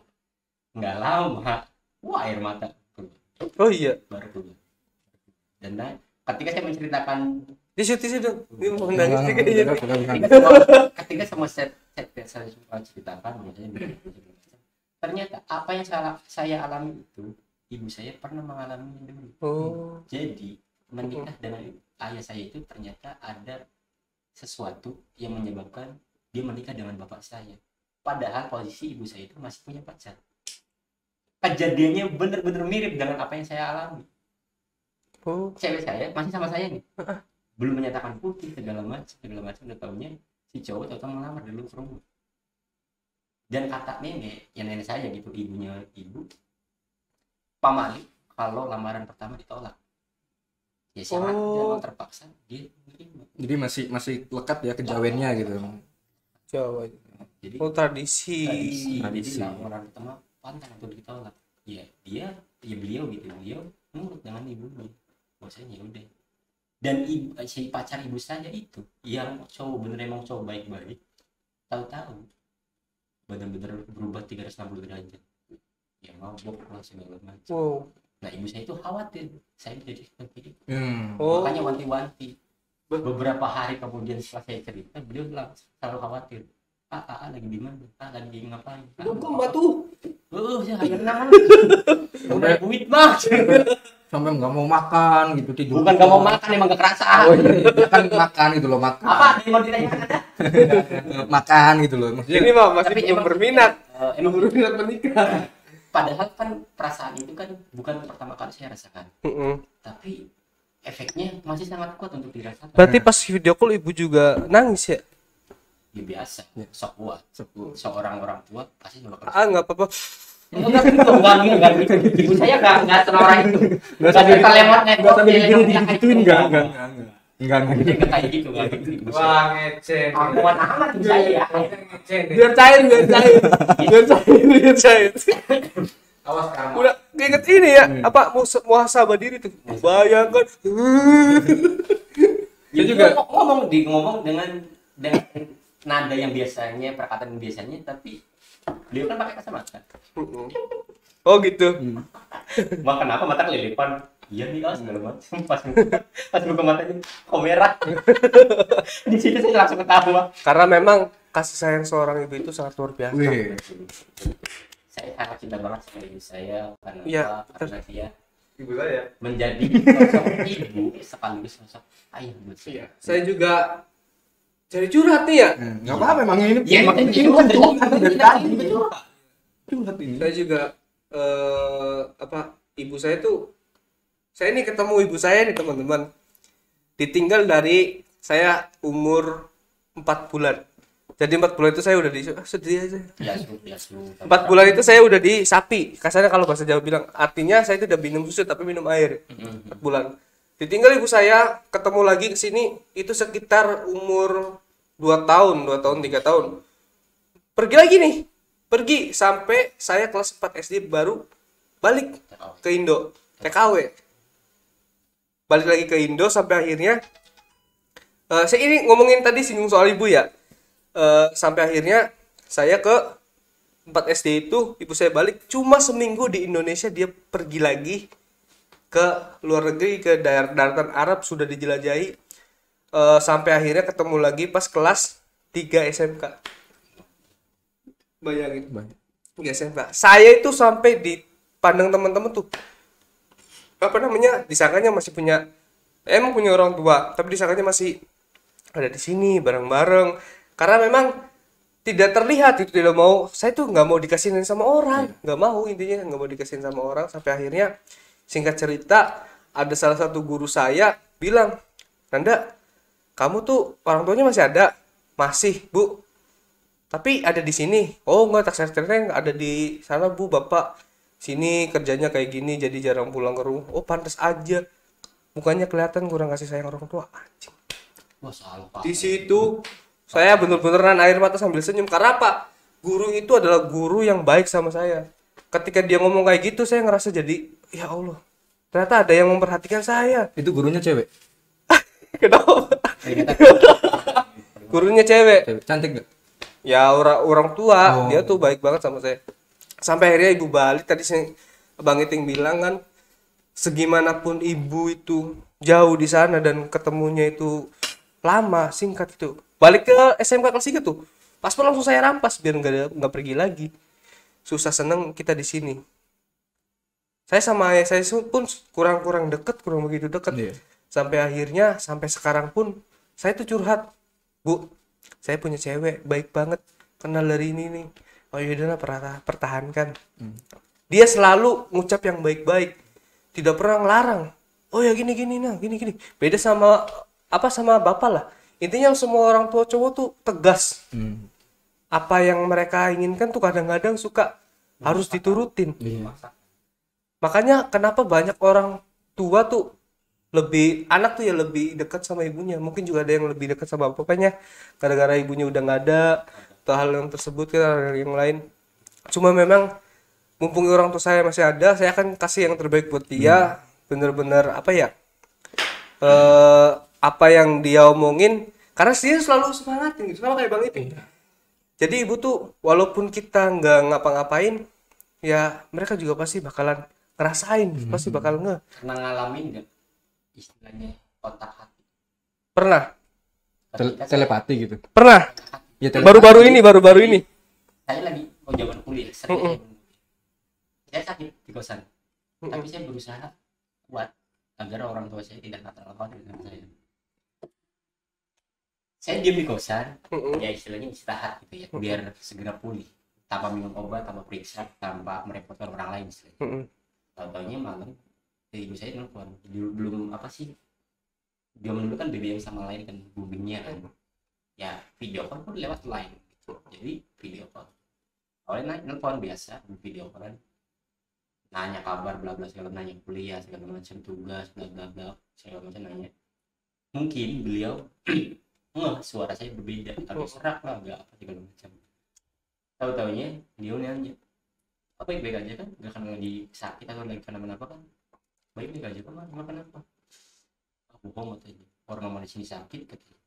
Nggak lama, wah air mata keluar, Oh iya. baru keluar. Dan ketika saya menceritakan, Tisu dong. Ini mau nangis sih kayaknya. ketika semua saya ceritakan, ternyata apa yang saya alami itu, ibu saya pernah mengalaminya dulu. Oh. Jadi menikah dengan ayah saya itu ternyata ada sesuatu yang menyebabkan dia menikah dengan bapak saya. Padahal posisi ibu saya itu masih punya pacar. Kejadiannya benar-benar mirip dengan apa yang saya alami. Oh. Cewek saya masih sama saya nih, belum menyatakan putih segala macam. Udah tahunya si cowok tahu melamar dulu ke rumah. Dan kata nenek, ya nenek saya gitu, ibunya ibu, Pak Malik, kalau lamaran pertama ditolak, ya siapa jangan terpaksa dia menerima. Jadi masih lekat ya kejawennya gitu. Jawa. Jadi Oh, tradisi. Jadi lamaran pertama pantang untuk ditolak. Ya beliau nurut dengan ibunya. Bahwasanya udah. Dan si pacar ibu saya itu yang cowok emang cowok baik-baik, tahu-tahu benar-benar berubah 360 derajat. Ya mabok lah segala macam. Wow. Nah ibu saya itu khawatir saya jadi seperti itu. Oh. Makanya wanti-wanti. Beberapa hari kemudian setelah saya cerita, beliau selalu khawatir. Lagi di mana? Lagi ngapain? Dukung batu. Saya enak. Udah duit mah. Sampai nggak mau makan gitu, tidur. Bukan nggak mau makan, emang gak kerasa. Oh iya, dia kan makan gitu loh, makan. Apa yang mau ditanyakan ada? Makan gitu loh. Maksudnya Ini mah masih Tapi belum emang- berminat. Emang Berminat menikah. padahal kan perasaan itu kan bukan pertama kali saya rasakan, tapi efeknya masih sangat kuat untuk dirasakan. Berarti pas video call ibu juga nangis ya? Ya biasa, Ya. sok kuat. sepuluh. Seorang orang tua pasti juga Nggak apa-apa. Enggak gitu. Ibu saya enggak senorak itu. Enggak lemot Enggak sampai digituin, enggak gitu. kayak gitu, enggak gitu. Ibu saya. Wah, ngecen. Ampuan amat ibu saya ya. Biar cair. Biar cair. Awas sekarang. Udah keinget ini ya, muhasabah diri tuh. Bayangkan. Dia juga ngomong dengan nada yang biasanya, perkataan yang biasanya, tapi beliau kan pakai kacamata. Oh gitu. Mak kenapa mata kelilipan? Iya nih segala macam. Pas buka matanya kok merah. Di situ saya langsung ketawa. Karena memang kasih sayang seorang ibu itu sangat luar biasa. Wih. Saya sangat cinta banget sama ibu saya karena Iya, apa? Karena dia Ibu saya. menjadi sosok ibu sekaligus sosok ayah buat saya. Saya juga cari curhat nih ya. Enggak apa-apa memang ini. Ya emang ini itu kan dari tadi. curhat ini. Saya juga ibu saya tuh, saya ini ketemu ibu saya nih teman-teman, ditinggal dari saya umur 4 bulan. Jadi 4 bulan itu saya udah sedih aja. Ya, 4 bulan itu saya udah di sapi. Kasarnya kalau bahasa Jawa bilang, artinya saya itu udah minum susu tapi minum air. 4 bulan. Ditinggal ibu saya, ketemu lagi ke sini itu sekitar umur 2 tahun, 3 tahun. Pergi lagi nih. Pergi sampai saya kelas 4 SD baru balik ke Indo, TKW. Balik lagi ke Indo sampai akhirnya saya ini ngomongin tadi singgung soal ibu ya. Sampai akhirnya Saya ke 4 SD itu, ibu saya balik cuma seminggu di Indonesia, dia pergi lagi ke luar negeri, ke daratan Arab, sudah dijelajahi. Sampai akhirnya ketemu lagi pas kelas 3 SMK. Bayangin. 3 SMK. Saya itu sampai dipandang teman-teman tuh, apa namanya, disangkanya masih punya, emang punya orang tua, tapi disangkanya masih ada di sini bareng-bareng. Karena memang tidak terlihat itu, tidak mau, saya tuh nggak mau dikasihin sama orang, nggak mau, intinya nggak mau dikasihin sama orang. Sampai akhirnya, singkat cerita, ada salah satu guru saya bilang, Nanda, kamu tuh orang tuanya masih ada? Masih, Bu. Tapi ada di sini. Oh enggak, tak ceritanya ada di sana, Bu. Bapak sini kerjanya kayak gini, jadi jarang pulang ke rumah. Oh pantas aja, mukanya kelihatan kurang kasih sayang orang tua. Anjing. Wah, salah Pak. Di situ saya bener-beneran air mata sambil senyum. Karena apa? Guru itu adalah guru yang baik sama saya. Ketika dia ngomong kayak gitu, saya ngerasa jadi, ya Allah, ternyata ada yang memperhatikan saya. Itu gurunya cewek. Kenapa? Ternyata Gurunya cewek. Cewek. Cantik gak? Ya orang tua, Oh. dia tuh baik banget sama saya. Sampai akhirnya ibu balik, tadi Bang Iting bilang kan, segimanapun ibu itu jauh di sana dan ketemunya itu lama, singkat itu. Balik ke SMK kelas 3 tuh, paspor langsung saya rampas biar nggak pergi lagi. Susah seneng kita di sini. Saya sama ayah saya pun kurang deket, kurang begitu deket. Iya. Sampai akhirnya, sampai sekarang pun saya tuh curhat, Bu, saya punya cewek baik banget, kenal dari ini nih. Oh yaudah, pertahankan. Dia selalu ngucap yang baik-baik, tidak pernah ngelarang. Oh ya gini nah, gini. Beda sama sama bapak lah. Intinya semua orang tua cowok tuh tegas. Apa yang mereka inginkan tuh kadang-kadang suka harus diturutin. Iya. Makanya kenapa banyak orang tua tuh anak tuh ya lebih dekat sama ibunya. Mungkin juga ada yang lebih dekat sama bapaknya gara-gara ibunya udah nggak ada, atau hal yang tersebut kan, yang lain. Cuma memang mumpung orang tua saya masih ada, saya akan kasih yang terbaik buat dia. Bener-bener apa yang dia omongin, karena dia selalu semangatin gitu, sama kayak Bang itu. Jadi ibu tuh walaupun kita nggak ngapa-ngapain, ya mereka juga pasti bakalan ngerasain, pasti bakal pernah ngalamin nggak istilahnya otak hati? pernah. Ketika Telepati gitu. Pernah. Ya, telepati. Baru ini. saya lagi mau zaman kuliah saya sakit di kosan, tapi saya berusaha kuat agar orang tua saya tidak terlalu khawatir dengan saya. Saya diam di kosan, ya istilahnya istirahat gitu ya, biar segera pulih, tanpa minum obat, tanpa periksa, tanpa merepotkan orang lain istilahnya. Tahu-taunya malam ibu saya nelfon, belum dia dulu kan BBM sama lain kan, boomingnya kan, ya video call pun lewat line gitu. Jadi video call awalnya nelfon biasa, video call kan, nanya kabar bla bla segala, nanya kuliah segala macam, tugas bla bla bla segala macam nanya. Mungkin beliau suara saya berbeda, tapi serak lah nggak apa segala macam. Tahu-taunya dia nanya, apa baik aja kan, nggak akan lagi sakit atau lagi kenapa-napa kan, baik aja kan, nggak kenapa. Bohong katanya, orang mama di sini sakit katanya.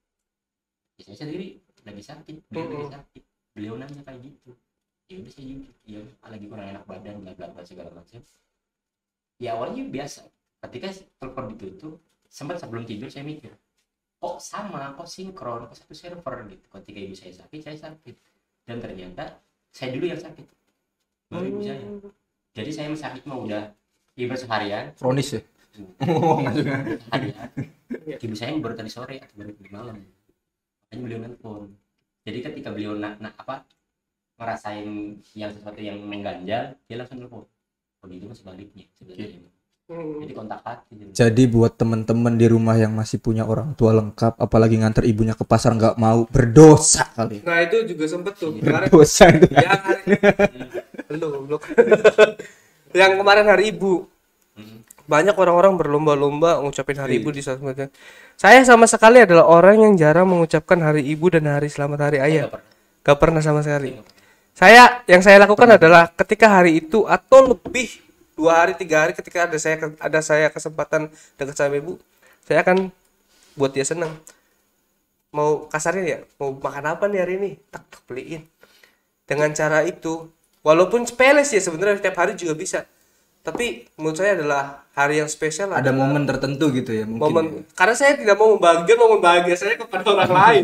Ya, saya sendiri lagi sakit, beliau lagi sakit. Beliau nanya kayak gitu. Ya udah saya juga, ya lagi kurang enak badan bla bla bla segala macam. Ya awalnya biasa. Ketika telepon ditutup, sempat sebelum tidur saya mikir, kok sama, kok sinkron, kok satu server gitu. Ketika ibu saya sakit. Dan ternyata saya dulu yang sakit, baru ibu saya. Jadi saya sakit mah udah ibarat seharian. Kronis ya. Oh, nggak juga. Harian. Ibu saya baru tadi sore atau baru tadi malam. Makanya beliau nelfon. Jadi ketika beliau ngerasain yang sesuatu yang mengganjal, dia langsung nelfon. Begitu mas sebaliknya sebenarnya. Jadi kontak hati. Jadi buat teman-teman di rumah yang masih punya orang tua lengkap, apalagi nganter ibunya ke pasar nggak mau, berdosa kali. Nah itu juga sempet tuh kemarin. Berdosa itu. Yang kemarin hari ibu, banyak orang-orang berlomba-lomba ngucapin hari ibu di sosmed. Saya sama sekali adalah orang yang jarang mengucapkan hari ibu dan hari selamat hari ayah. Gak pernah sama sekali. Yang saya lakukan adalah ketika hari itu atau lebih 2 hari 3 hari, ketika ada saya kesempatan dekat sama ibu, saya akan buat dia senang. Mau kasarnya ya, mau makan apa nih hari ini, tak beliin. Dengan cara itu, walaupun sepele sih sebenarnya setiap hari juga bisa. Tapi menurut saya adalah hari yang spesial. Ada momen tertentu gitu ya mungkin. Momen, karena saya tidak mau membagikan momen bahagia saya kepada orang lain.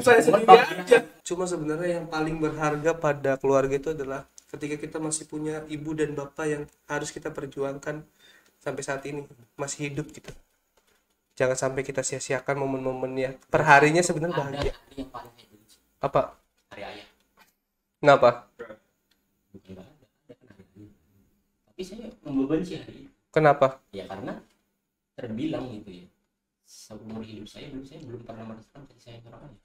Saya sendiri aja. Cuma sebenarnya yang paling berharga pada keluarga itu adalah ketika kita masih punya ibu dan bapak yang harus kita perjuangkan sampai saat ini masih hidup gitu. Jangan sampai kita sia-siakan momen-momennya. Perharinya sebenarnya Ada bahagia. hari yang paling happy. Apa? Hari ayah. Kenapa? Bukan nggak ada kan hari ayah. Tapi saya membenci hari itu. Kenapa? Ya karena terbilang gitu ya. Seumur hidup saya belum pernah merasakan kasih sayang orang lain.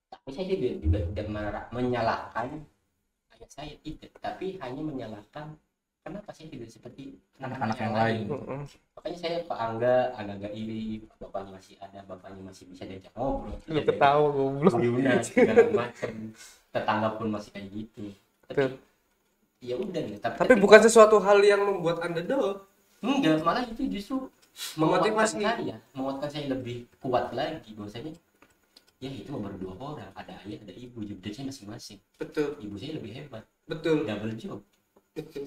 Tapi saya juga tidak menyalahkan ayah saya tidak, tapi hanya menyalahkan kenapa saya tidak seperti Anak-anak yang lain. Makanya saya Pak Angga agak-agak iri, bapaknya masih ada, bapaknya masih bisa diajak ngobrol, Lu ketawa goblok. guyunan segala macam, tetangga pun masih kayak gitu. Betul. Tapi ya udah nih. Tapi Tapi bukan sesuatu hal yang membuat Anda down. enggak, malah itu justru Memotivasi. menguatkan saya lebih kuat lagi bahwasanya ya itu nomor dua orang, ada ayah ada ibu, job saya masing-masing. Betul. Ibu saya lebih hebat, Betul. double job. Betul.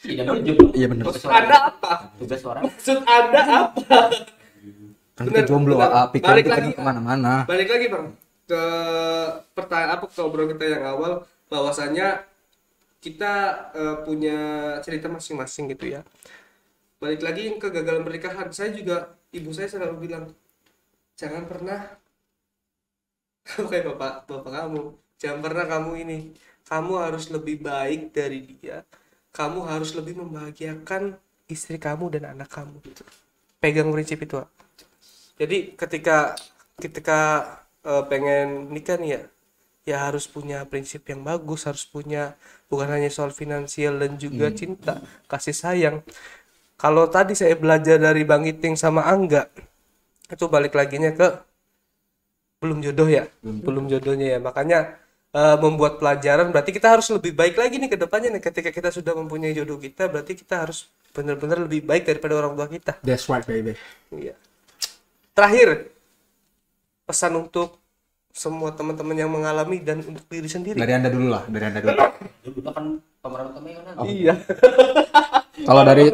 Iya, double job. Iya, bener. Tugas Anda apa? Tugas orang. Maksud Anda apa? Kan kita jomblo, pikiran Balik kita lagi. kan kemana-mana. Balik lagi Bang ke pertanyaan apa ke obrolan kita yang awal, bahwasanya kita punya cerita masing-masing gitu ya. Balik lagi ke kegagalan pernikahan, saya juga ibu saya selalu bilang jangan pernah kayak bapak kamu, jangan pernah kamu ini, kamu harus lebih baik dari dia, kamu harus lebih membahagiakan istri kamu dan anak kamu gitu. Pegang prinsip itu. Jadi ketika pengen nikah nih ya harus punya prinsip yang bagus, harus punya bukan hanya soal finansial dan juga cinta, kasih sayang. Kalau tadi saya belajar dari Bang Iting sama Angga, itu balik laginya ke belum jodoh ya, belum jodohnya ya. Makanya membuat pelajaran berarti kita harus lebih baik lagi nih ke depannya nih. Ketika kita sudah mempunyai jodoh kita, berarti kita harus benar-benar lebih baik daripada orang tua kita. That's right, baby. Iya. Terakhir, pesan untuk semua teman-teman yang mengalami dan untuk diri sendiri. Dari Anda dulu lah, dari Anda dulu. Dulu kan pemeran utamanya kan aku. Iya.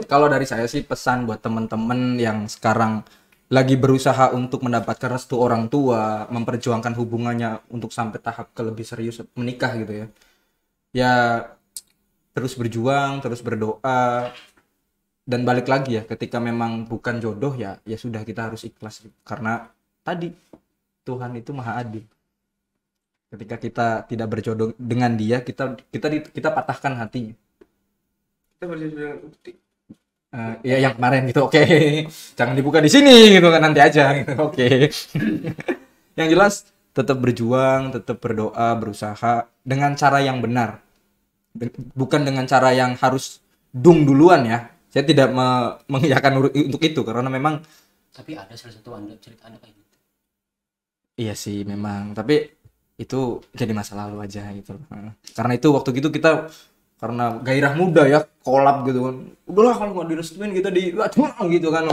Kalau dari saya sih pesan buat teman-teman yang sekarang lagi berusaha untuk mendapatkan restu orang tua, memperjuangkan hubungannya untuk sampai tahap ke lebih serius menikah gitu ya. Ya terus berjuang, terus berdoa, dan balik lagi ya, ketika memang bukan jodoh ya sudah, kita harus ikhlas karena tadi Tuhan itu maha adil. Ketika kita tidak berjodoh dengan dia, kita patahkan hatinya. Kita berjodoh dengan Ya yang kemarin gitu, oke. Jangan dibuka di sini gitu kan, nanti aja gitu. Oke. Yang jelas tetap berjuang, tetap berdoa, berusaha dengan cara yang benar. Bukan dengan cara yang harus duluan ya. Saya tidak mengiyakan untuk itu karena memang Tapi ada salah satu cerita Anda kayak gitu. iya sih memang, tapi itu jadi masa lalu aja gitu. Karena itu waktu itu kita karena gairah muda ya, kolab gitu kan. Udahlah kalau nggak direstuin kita gitu kan.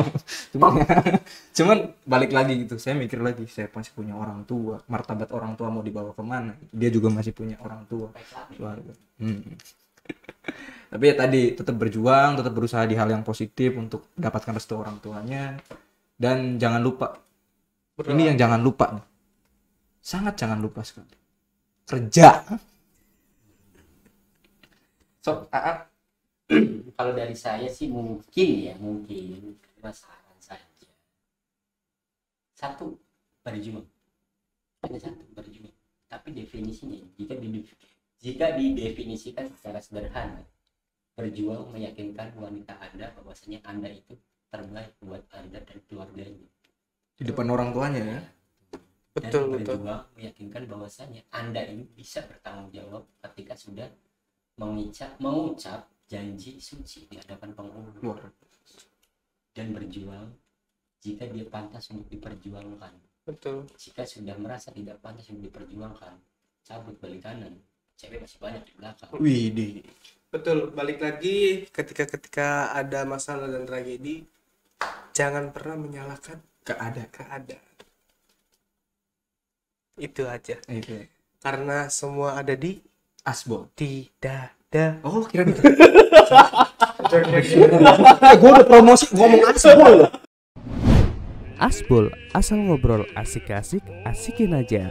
Cuman balik lagi gitu, saya mikir lagi, saya masih punya orang tua, martabat orang tua mau dibawa kemana? Dia juga masih punya orang tua, keluarga. Tapi ya tadi tetap berjuang, tetap berusaha di hal yang positif untuk mendapatkan restu orang tuanya, dan jangan lupa. Ini yang jangan lupa nih. Sangat jangan lupa sekali. Kerja. Kalau dari saya sih mungkin cuma saran saja. Satu, berjuang. Ada satu, berjuang. Tapi definisinya jika didefinisikan secara sederhana, berjuang meyakinkan wanita Anda bahwasanya Anda itu terbaik buat Anda dan keluarganya. Di depan orang tuanya ya. Dan berjuang meyakinkan bahwasanya Anda ini bisa bertanggung jawab ketika sudah mengucap janji suci di hadapan penghulu, dan berjuang jika dia pantas untuk diperjuangkan. Betul. Jika sudah merasa tidak pantas untuk diperjuangkan, cabut balik kanan. Cewek masih banyak di belakang. Widih. Betul. Balik lagi ketika ada masalah dan tragedi, jangan pernah menyalahkan keadaan. Itu aja. Itu. Karena semua ada di Asbol. dada. Oh, kira gitu. Gue udah promosi ngomong Asbol. Asbol, asal ngobrol asik-asik, asikin aja.